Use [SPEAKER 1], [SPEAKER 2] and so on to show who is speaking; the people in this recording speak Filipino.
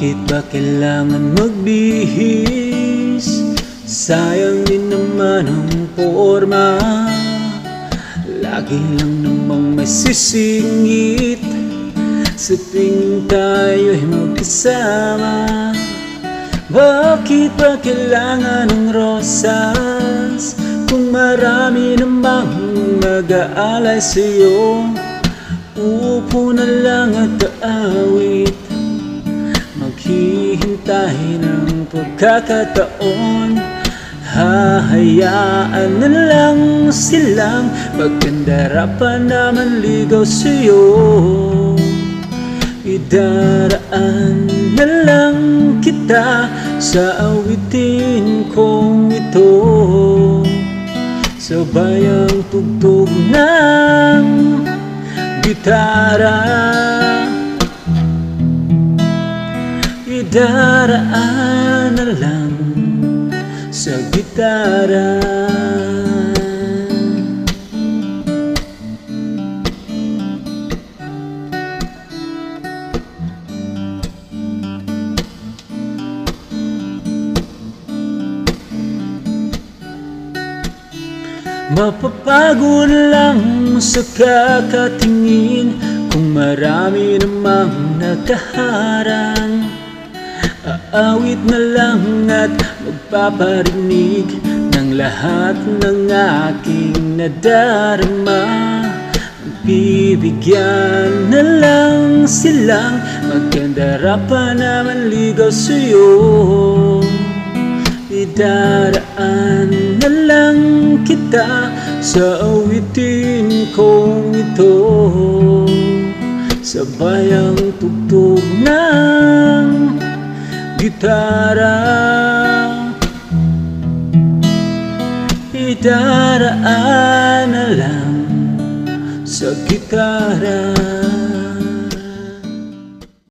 [SPEAKER 1] Bakit ba kailangan magbihis? Sayang din naman ang forma. Lagi lang namang may sisingit sa tuwing tayo'y magkasama. Bakit ba kailangan ng rosas kung marami namang mag-aalay sa'yo? Upo na lang at aawit, maghihintay ng pagkakataon. Hahayaan na lang silang magkandara pa naman ligaw sa'yo. Idaraan na lang kita sa awitin kong ito, sabay ang tugtog ng gitara. Idaraan na lang sa gitara. Mapapagod lang sa kakatingin kung marami namang nakaharang. Aawit na lang at magpaparinig ng lahat ng aking nadarama. Bibigyan na lang silang magkandara pa naman ligaw sa'yo. Idaraan na lang kita sa awitin kong ito, sabay ang tugtog ng gitara. Idaraan na lang sa gitara.